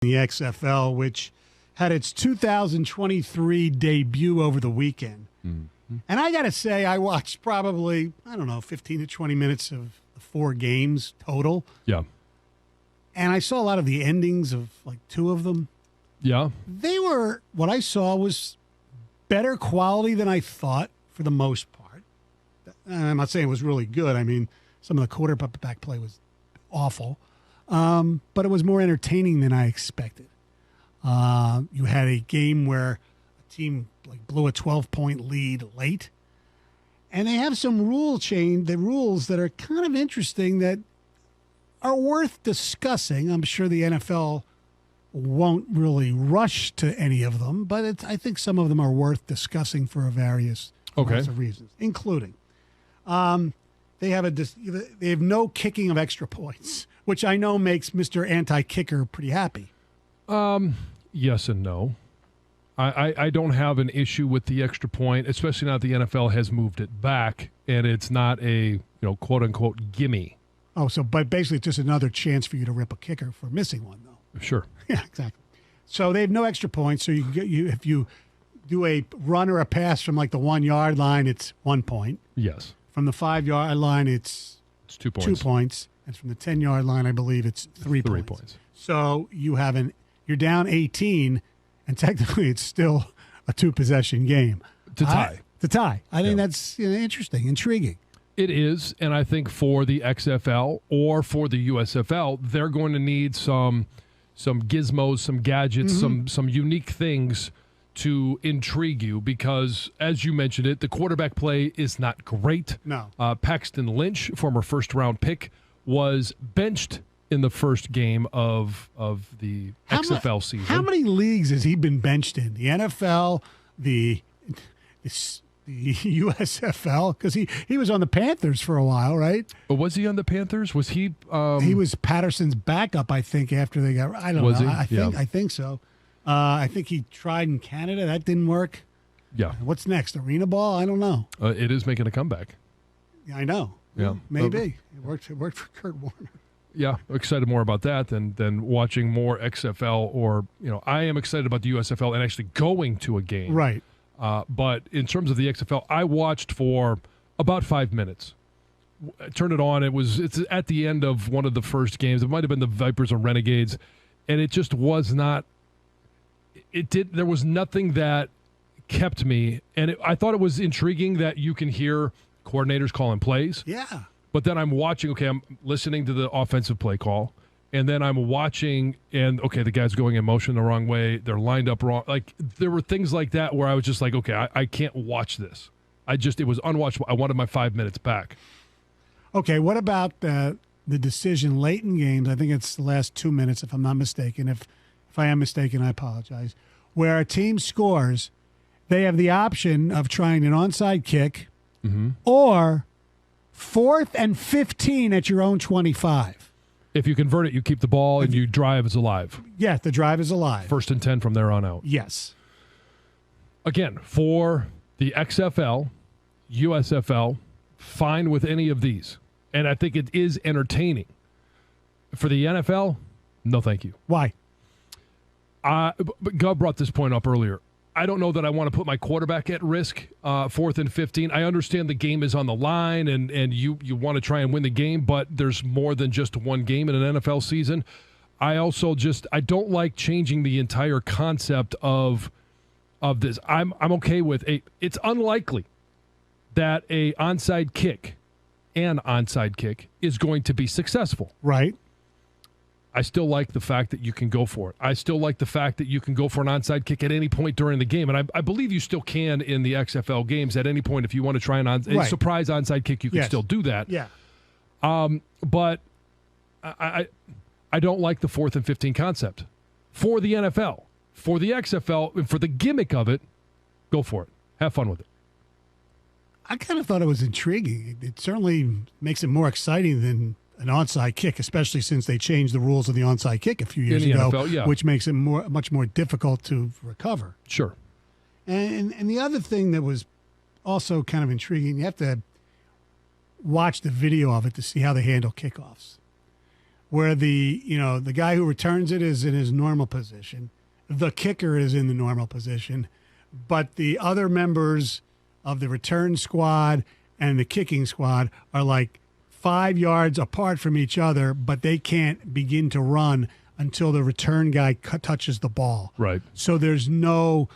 the XFL, which had its 2023 debut over the weekend. Mm-hmm. And I got to say, I watched probably, 15 to 20 minutes of the 4 games total. Yeah. And I saw a lot of the endings of like 2 of them. Yeah. What I saw was better quality than I thought for the most part. And I'm not saying it was really good. I mean, some of the quarterback play was awful. But it was more entertaining than I expected. You had a game where a team blew a 12-point lead late. And they have some rules that are kind of interesting that are worth discussing. I'm sure the NFL won't really rush to any of them, but I think some of them are worth discussing for various reasons, including they have no kicking of extra points, which I know makes Mr. Anti-Kicker pretty happy. Yes and no. I don't have an issue with the extra point, especially now that the NFL has moved it back, and it's not a quote-unquote gimme. Oh, but basically it's just another chance for you to rip a kicker for missing one, though. Sure. Yeah, exactly. So they have no extra points, so if you do a run or a pass from the 1 yard line, it's 1 point. Yes. From the 5 yard line, it's 2 points. 2 points. And from the 10 yard line, I believe it's 3 points. 3 points. So you're down 18, and technically it's still a 2-possession game. To tie. I think that's interesting, intriguing. It is, and I think for the XFL or for the USFL, they're going to need some gizmos, some gadgets, some unique things to intrigue you because, as you mentioned it, the quarterback play is not great. No. Paxton Lynch, former first-round pick, was benched in the first game of the XFL season. How many leagues has he been benched in? The NFL, the USFL, because he was on the Panthers for a while, right? But was he on the Panthers? Was he? He was Patterson's backup, I think. After they got, I don't know. I think so. I think he tried in Canada. That didn't work. Yeah. What's next? Arena ball? I don't know. It is making a comeback. Yeah, I know. Yeah, maybe it worked for Kurt Warner. Yeah, excited more about that than watching more XFL or I am excited about the USFL and actually going to a game. Right. But in terms of the XFL, I watched for about 5 minutes. I turned it on. It's at the end of one of the first games. It might have been the Vipers and Renegades, and it just was not. There was nothing that kept me, and I thought it was intriguing that you can hear coordinators calling plays. Yeah. But then I'm watching. Okay, I'm listening to the offensive play call. And then I'm watching, and the guy's going in motion the wrong way. They're lined up wrong. There were things like that where I was just like, okay, I can't watch this. It was unwatchable. I wanted my 5 minutes back. Okay, what about the decision late in games? I think it's the last 2 minutes, if I'm not mistaken. If I am mistaken, I apologize. Where a team scores, they have the option of trying an onside kick or 4th and 15 at your own 25. If you convert it, you keep the ball and you drive is alive. Yeah, the drive is alive. 1st and 10 from there on out. Yes. Again, for the XFL, USFL, fine with any of these. And I think it is entertaining. For the NFL, no thank you. Why? But Gov brought this point up earlier. I don't know that I want to put my quarterback at risk, 4th and 15. I understand the game is on the line and you want to try and win the game, but there's more than just one game in an NFL season. I also I don't like changing the entire concept of this. I'm okay with it's unlikely that an onside kick is going to be successful. Right. I still like the fact that you can go for it. I still like the fact that you can go for an onside kick at any point during the game. And I believe you still can in the XFL games at any point. If you want to try a surprise onside kick, you can still do that. Yeah. But I don't like the 4th and 15 concept. For the NFL, for the XFL, and for the gimmick of it, go for it. Have fun with it. I kind of thought it was intriguing. It certainly makes it more exciting than an onside kick, especially since they changed the rules of the onside kick a few years ago, NFL, which makes it much more difficult to recover. Sure. And the other thing that was also kind of intriguing, you have to watch the video of it to see how they handle kickoffs. where the guy who returns it is in his normal position, the kicker is in the normal position, but the other members of the return squad and the kicking squad are like 5 yards apart from each other, but they can't begin to run until the return guy touches the ball. Right. So there's no,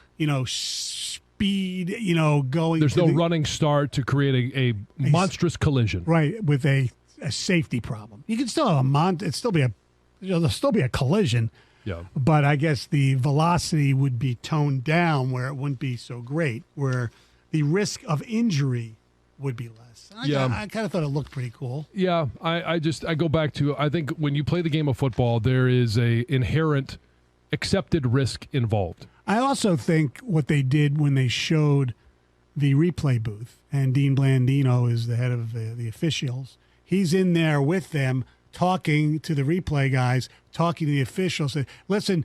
speed, going. There's no running start to create a monstrous collision. Right, with a safety problem. You can still have there'll still be a collision. Yeah. But I guess the velocity would be toned down where it wouldn't be so great, where the risk of injury would be less. I kind of thought it looked pretty cool. Yeah, I go back to, I think when you play the game of football, there is a inherent accepted risk involved. I also think what they did when they showed the replay booth, and Dean Blandino is the head of the officials, he's in there with them talking to the replay guys, talking to the officials. Say, listen,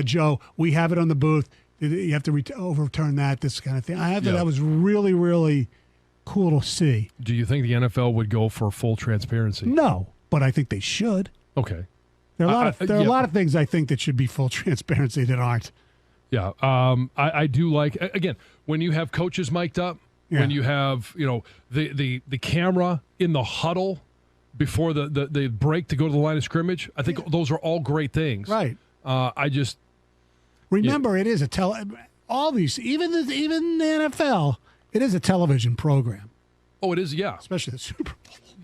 Joe, we have it on the booth. You have to overturn that, this kind of thing. I thought that was really, really cool to see. Do you think the NFL would go for full transparency? No, but I think they should. Okay. There are a lot of things I think that should be full transparency that aren't. Yeah. I do like, again, when you have coaches mic'd up, when you have, the camera in the huddle before the break to go to the line of scrimmage, I think those are all great things. Right. Remember, it is all these, even the NFL, it is a television program. Oh, it is, yeah. Especially the Super Bowl.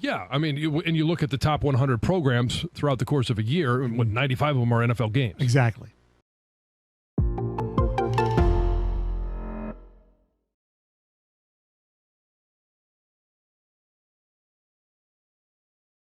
Yeah, I mean, you look at the top 100 programs throughout the course of a year, and 95 of them are NFL games. Exactly.